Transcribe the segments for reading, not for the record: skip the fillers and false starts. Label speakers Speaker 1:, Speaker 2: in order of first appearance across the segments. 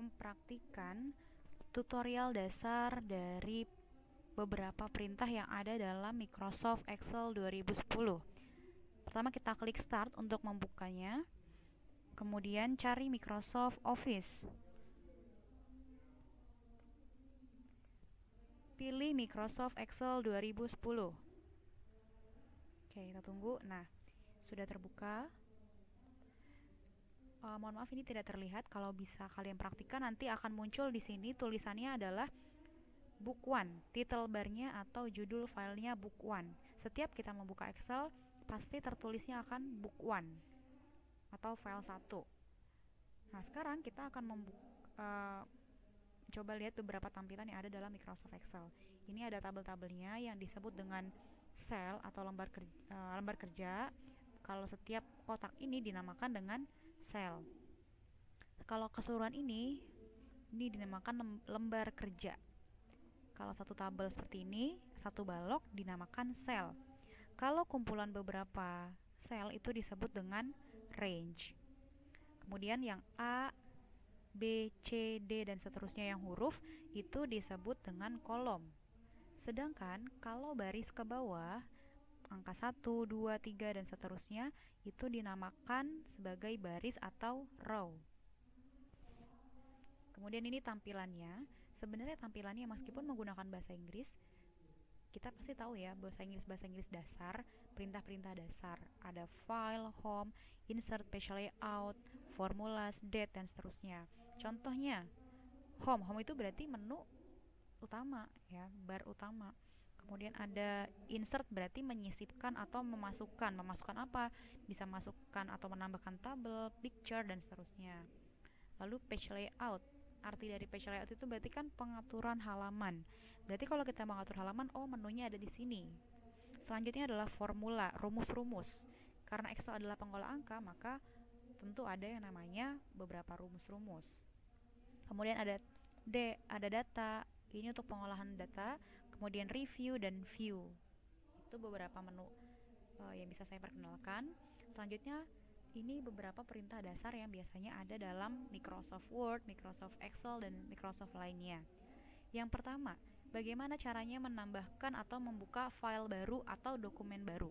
Speaker 1: mempraktikkan tutorial dasar dari beberapa perintah yang ada dalam Microsoft Excel 2010. Pertama kita klik Start untuk membukanya. Kemudian cari Microsoft Office. Pilih Microsoft Excel 2010. Oke, kita tunggu. Nah, sudah terbuka. Mohon maaf ini tidak terlihat. Kalau bisa kalian praktikkan, nanti akan muncul di sini tulisannya adalah Book 1, title barnya atau judul filenya Book 1. Setiap kita membuka Excel, pasti tertulisnya akan Book 1 atau file 1. Nah, sekarang kita akan coba lihat beberapa tampilan yang ada dalam Microsoft Excel. Ini ada tabel-tabelnya yang disebut dengan cell atau lembar kerja. Kalau setiap kotak ini dinamakan dengan cell. Kalau keseluruhan ini dinamakan lembar kerja. Kalau satu tabel seperti ini, satu balok dinamakan cell. Kalau kumpulan beberapa cell itu disebut dengan range. Kemudian yang A, B, C, D, dan seterusnya yang huruf itu disebut dengan kolom. Sedangkan kalau baris ke bawah, angka 1, 2, 3, dan seterusnya itu dinamakan sebagai baris atau row. Kemudian ini tampilannya. Sebenarnya tampilannya meskipun menggunakan bahasa Inggris, kita pasti tahu ya bahasa Inggris dasar, perintah-perintah dasar. Ada file, home, insert, page layout, formulas, date, dan seterusnya. Contohnya, home itu berarti menu utama ya, bar utama. Kemudian ada insert berarti menyisipkan atau memasukkan. Memasukkan apa? Bisa masukkan atau menambahkan tabel, picture, dan seterusnya. Lalu page layout. Arti dari page layout itu berarti kan pengaturan halaman. Berarti kalau kita mengatur halaman, menunya ada di sini. Selanjutnya adalah formula, rumus-rumus. Karena Excel adalah pengolah angka, maka tentu ada yang namanya beberapa rumus-rumus. Kemudian ada D, ada data. Ini untuk pengolahan data. Kemudian review dan view. Itu beberapa menu yang bisa saya perkenalkan. Selanjutnya ini beberapa perintah dasar yang biasanya ada dalam Microsoft Word, Microsoft Excel, dan Microsoft lainnya. Yang pertama, bagaimana caranya menambahkan atau membuka file baru atau dokumen baru?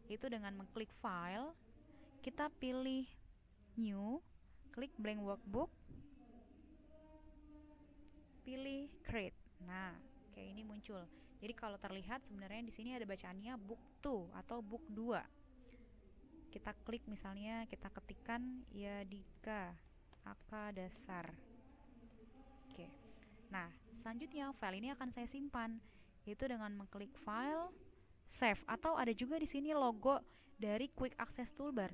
Speaker 1: Yaitu dengan mengklik file, kita pilih new, klik blank workbook, pilih create. Nah, kayak ini muncul. Jadi kalau terlihat sebenarnya di sini ada bacaannya book 2 atau book 2. Kita klik misalnya, kita ketikkan Yadika Aka Dasar. Oke. Nah, selanjutnya file ini akan saya simpan, yaitu dengan mengklik file, save, atau ada juga di sini logo dari Quick Access Toolbar.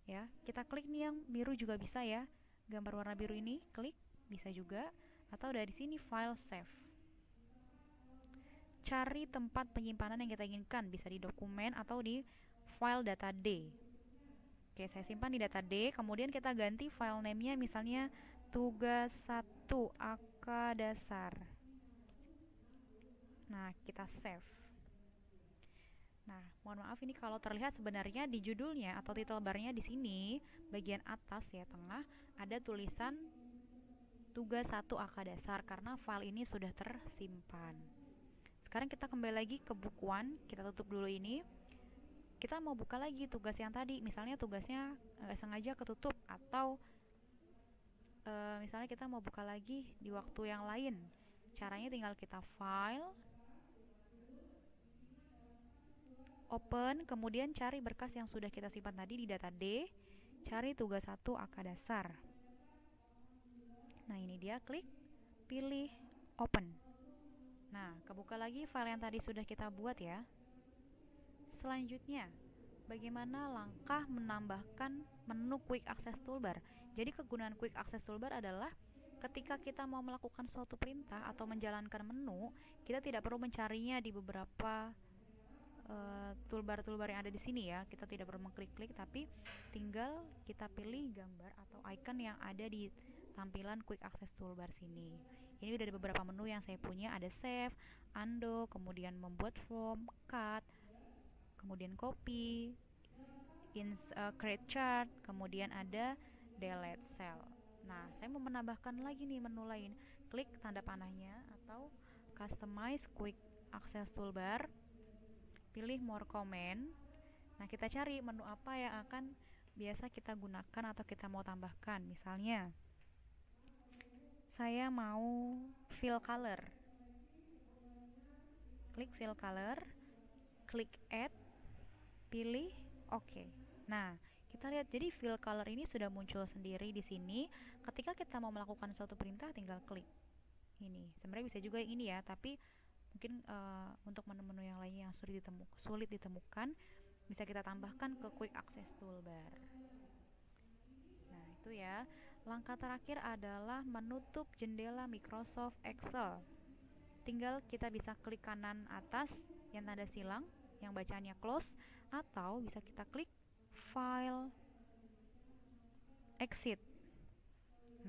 Speaker 1: Ya, kita klik nih yang biru juga bisa ya. Gambar warna biru ini, klik bisa juga, atau dari sini file save. Cari tempat penyimpanan yang kita inginkan, bisa di dokumen atau di file data D. Oke, saya simpan di data D, kemudian kita ganti file name-nya misalnya tugas 1 AK dasar. Nah, kita save. Nah, mohon maaf ini kalau terlihat sebenarnya di judulnya atau title bar-nya di sini bagian atas ya tengah ada tulisan tugas 1 AK dasar karena file ini sudah tersimpan. Sekarang kita kembali lagi ke book 1, kita tutup dulu ini. Kita mau buka lagi tugas yang tadi, misalnya tugasnya sengaja ketutup atau misalnya kita mau buka lagi di waktu yang lain. Caranya tinggal kita file, open, kemudian cari berkas yang sudah kita simpan tadi di data D, cari tugas 1 AK dasar. Nah, ini dia, klik, pilih open. Nah, kebuka lagi file yang tadi sudah kita buat ya. Selanjutnya, bagaimana langkah menambahkan menu Quick Access Toolbar? Jadi kegunaan Quick Access Toolbar adalah ketika kita mau melakukan suatu perintah atau menjalankan menu, kita tidak perlu mencarinya di beberapa toolbar-toolbar yang ada di sini ya. Kita tidak perlu mengklik-klik, tapi tinggal kita pilih gambar atau icon yang ada di tampilan Quick Access Toolbar sini. Ini udah ada beberapa menu yang saya punya, ada save, undo, kemudian membuat form, cut, kemudian copy, create chart, kemudian ada delete cell. Nah, saya mau menambahkan lagi nih menu lain. Klik tanda panahnya atau Customize Quick Access Toolbar. Pilih More Comment. Nah, kita cari menu apa yang akan biasa kita gunakan atau kita mau tambahkan. Misalnya, saya mau fill color. Klik fill color, klik add, pilih oke. Nah, kita lihat jadi fill color ini sudah muncul sendiri di sini. Ketika kita mau melakukan suatu perintah tinggal klik ini. Sebenarnya bisa juga yang ini ya, tapi mungkin untuk menu-menu yang lainnya yang sulit ditemukan bisa kita tambahkan ke quick access toolbar. Nah, itu ya. Langkah terakhir adalah menutup jendela Microsoft Excel. Tinggal kita bisa klik kanan atas yang tanda silang yang bacaannya close, atau bisa kita klik file exit.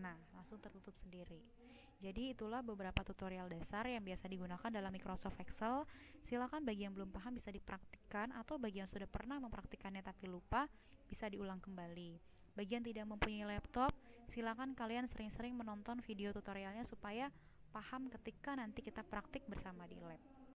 Speaker 1: Nah, langsung tertutup sendiri. Jadi itulah beberapa tutorial dasar yang biasa digunakan dalam Microsoft Excel. Silakan bagi yang belum paham bisa dipraktikkan, atau bagi yang sudah pernah mempraktikkannya tapi lupa bisa diulang kembali. Bagi yang tidak mempunyai laptop, silakan kalian sering-sering menonton video tutorialnya supaya paham ketika nanti kita praktik bersama di lab.